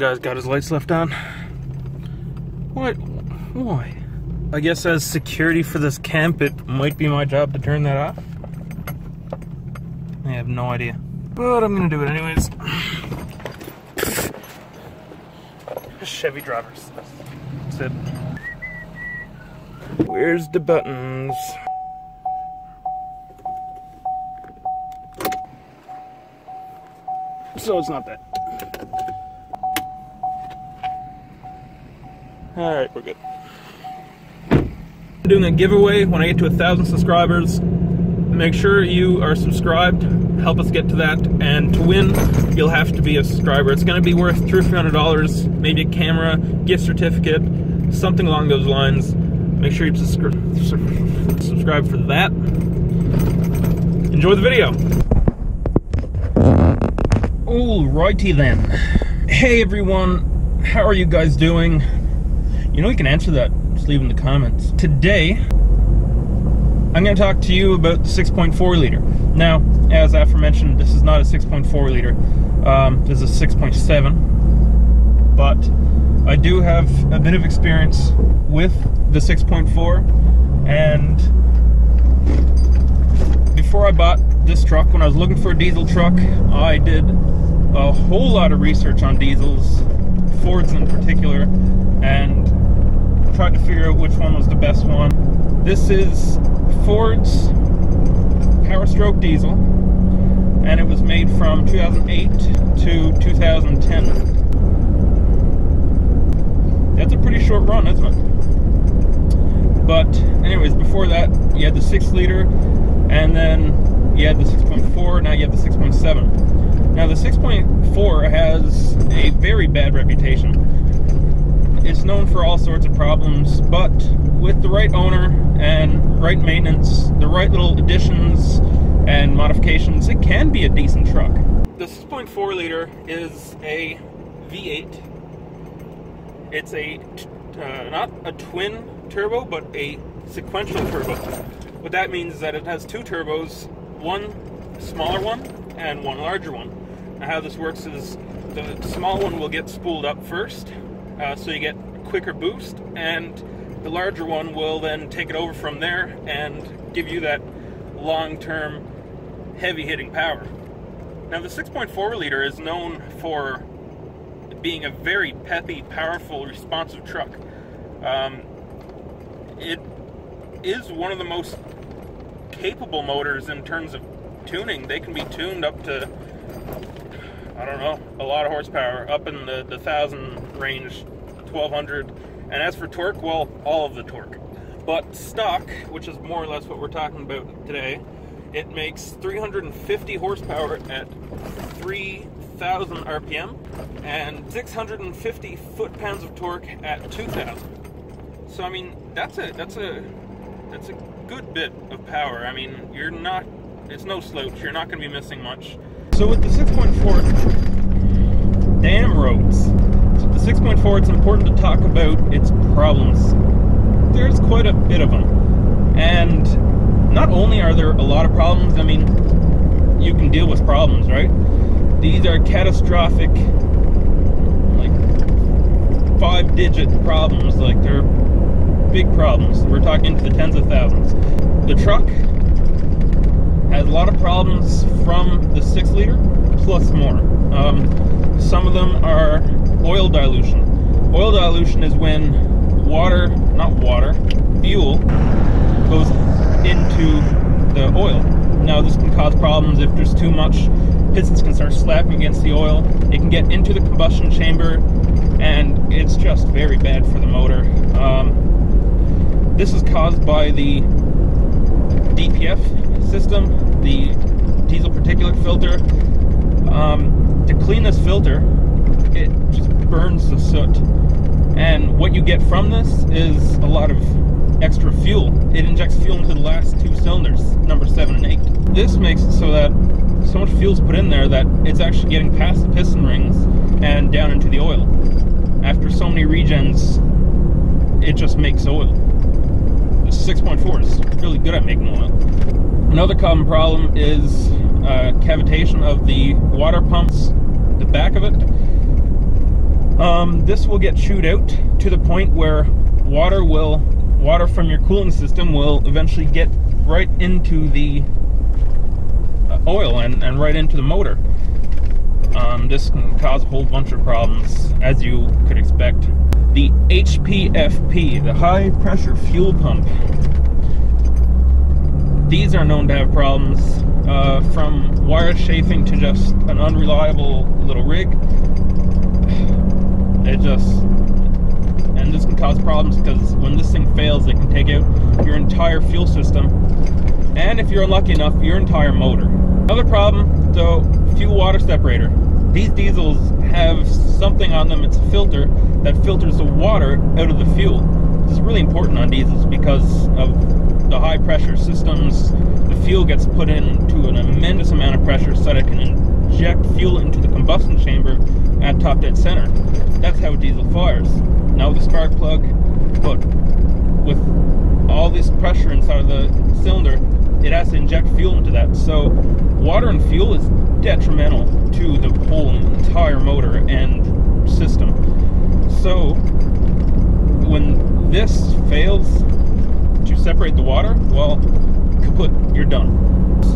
guy's got his lights left on. What? Why? I guess as security for this camp, it might be my job to turn that off. I have no idea. But I'm gonna do it anyways. Chevy drivers. That's it. Where's the buttons? So it's not that. Alright, we're good. I'm doing a giveaway when I get to 1,000 subscribers. Make sure you are subscribed. Help us get to that. And to win, you'll have to be a subscriber. It's going to be worth $300 or $300. Maybe a camera, gift certificate, something along those lines. Make sure you subscribe for that. Enjoy the video. Alrighty then. Hey everyone, how are you guys doing? You know you can answer that, just leave in the comments. Today, I'm going to talk to you about the 6.4 liter. Now, as aforementioned, this is not a 6.4 liter. This is a 6.7. But I do have a bit of experience with the 6.4. And before I bought this truck, when I was looking for a diesel truck, I did a whole lot of research on diesels, Fords in particular, and tried to figure out which one was the best one. This is Ford's POWERSTROKE diesel, and it was made from 2008 to 2010. That's a pretty short run, isn't it? But anyways, before that, you had the 6 liter, and then you had the 6.4, now you have the 6.7. Now the 6.4 has a very bad reputation. It's known for all sorts of problems, but with the right owner and right maintenance, the right little additions and modifications, it can be a decent truck. The 6.4 liter is a V8. It's a not a twin turbo, but a sequential turbo. What that means is that it has 2 turbos, one smaller one and one larger one. Now how this works is the small one will get spooled up first, so you get a quicker boost, and the larger one will then take it over from there and give you that long-term heavy-hitting power. Now the 6.4 liter is known for being a very peppy, powerful, responsive truck. It is one of the most capable motors in terms of tuning. They can be tuned up to, I don't know, a lot of horsepower, up in the 1,000 range, 1,200. And as for torque, well, all of the torque. But stock, which is more or less what we're talking about today, it makes 350 horsepower at 3,000 RPM and 650 foot-pounds of torque at 2,000. So I mean, that's a good bit of power. I mean, it's no slouch. You're not going to be missing much. So with the 6.4, damn roads. So with the 6.4, it's important to talk about its problems. There's quite a bit of them. And not only are there a lot of problems, I mean, you can deal with problems, right? These are catastrophic, like 5-digit problems, like they're big problems. We're talking into the tens of thousands. The truck has a lot of problems from the 6 liter plus more. Some of them are oil dilution. Oil dilution is when fuel goes into the oil. Now this can cause problems if there's too much. Pistons can start slapping against the oil. It can get into the combustion chamber, and it's just very bad for the motor. This is caused by the DPF system, the diesel particulate filter. To clean this filter, it just burns the soot. And what you get from this is a lot of extra fuel. It injects fuel into the last 2 cylinders, number 7 and 8. This makes it so that so much fuel is put in there that it's actually getting past the piston rings and down into the oil. After so many regens, it just makes oil. The 6.4 is really good at making oil. Another common problem is cavitation of the water pumps, the back of it. This will get chewed out to the point where water from your cooling system will eventually get right into the oil and right into the motor. This can cause a whole bunch of problems, as you could expect. The HPFP, the high pressure fuel pump, these are known to have problems, from wire chafing to just an unreliable little rig. And this can cause problems because when this thing fails, it can take out your entire fuel system, and if you're unlucky enough, your entire motor. Another problem, though, fuel water separator. These diesels have something on them, it's a filter that filters the water out of the fuel. This is really important on diesels because of the high pressure systems. The fuel gets put into an immense amount of pressure so that it can inject fuel into the combustion chamber at top dead center. That's how a diesel fires. Now with the spark plug, but with all this pressure inside of the cylinder, it has to inject fuel into that. So water and fuel is detrimental to the whole entire motor and system. So when this fails to separate the water, well, kaput, you're done.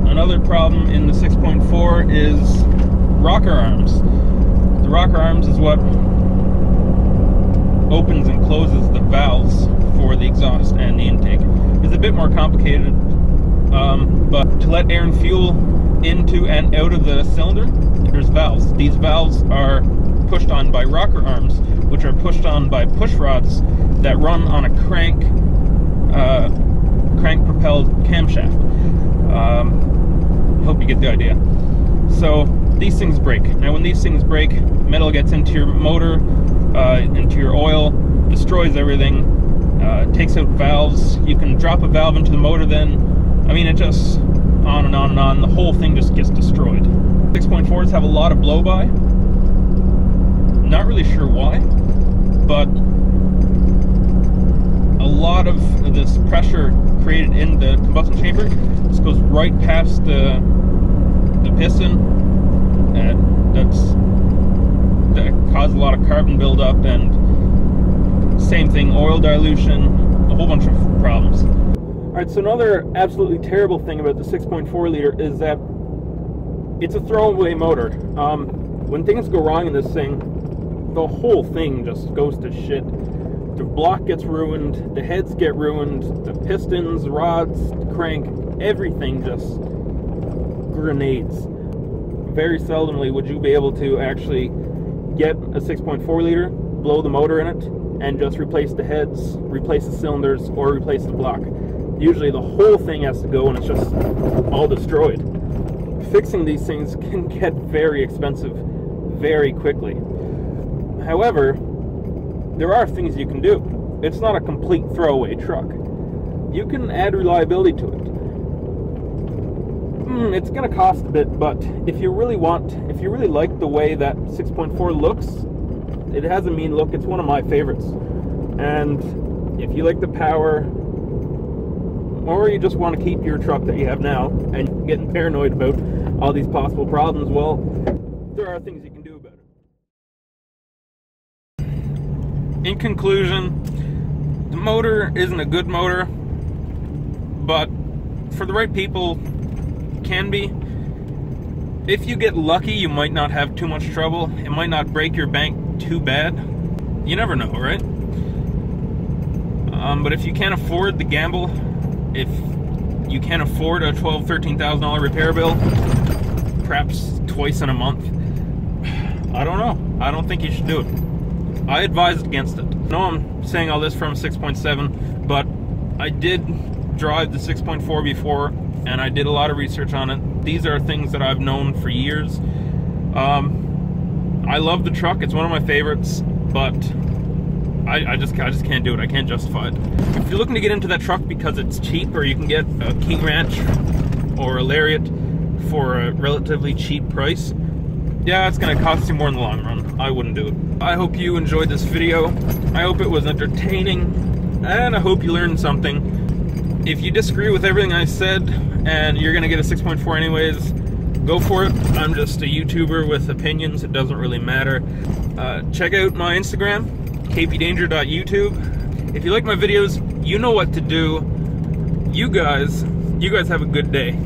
Another problem in the 6.4 is rocker arms. The rocker arms is what opens and closes the valves for the exhaust and the intake. It's a bit more complicated, but to let air and fuel into and out of the cylinder, there's valves. These valves are pushed on by rocker arms, which are pushed on by push rods that run on a crank propelled camshaft. Hope you get the idea. So these things break. Now when these things break, metal gets into your motor, into your oil, destroys everything, takes out valves. You can drop a valve into the motor then. I mean, it just on and on and on. The whole thing just gets destroyed. 6.4s have a lot of blow-by. Not really sure why, but a lot of this pressure created in the combustion chamber just goes right past the piston, and that causes a lot of carbon buildup, and same thing, oil dilution, a whole bunch of problems. Alright, so another absolutely terrible thing about the 6.4 liter is that it's a throwaway motor. When things go wrong in this thing, the whole thing just goes to shit. The block gets ruined, the heads get ruined, the pistons, rods, the crank, everything just grenades. Very seldomly would you be able to actually get a 6.4 liter, blow the motor in it, and just replace the heads, replace the cylinders, or replace the block. Usually the whole thing has to go and it's just all destroyed. Fixing these things can get very expensive very quickly. However, there are things you can do. It's not a complete throwaway truck. You can add reliability to it. It's going to cost a bit, but if you really like the way that 6.4 looks, it has a mean look. It's one of my favorites. And if you like the power, or you just want to keep your truck that you have now and getting paranoid about all these possible problems, well, there are things you can do about it. In conclusion, the motor isn't a good motor, but for the right people, can be. If you get lucky, you might not have too much trouble. It might not break your bank too bad. You never know, right? But if you can't afford the gamble, if you can't afford a $12,000, $13,000 repair bill, perhaps twice in a month, I don't know. I don't think you should do it. I advise against it. I know I'm saying all this from a 6.7, but I did drive the 6.4 before, and I did a lot of research on it. These are things that I've known for years. I love the truck. It's one of my favorites, but I just can't do it. I can't justify it. If you're looking to get into that truck because it's cheap, or you can get a King Ranch or a Lariat for a relatively cheap price, yeah, it's going to cost you more in the long run. I wouldn't do it. I hope you enjoyed this video. I hope it was entertaining, and I hope you learned something. If you disagree with everything I said, and you're going to get a 6.4 anyways, go for it. I'm just a YouTuber with opinions. It doesn't really matter. Check out my Instagram, kpdanger.youtube. If you like my videos, you know what to do. You guys have a good day.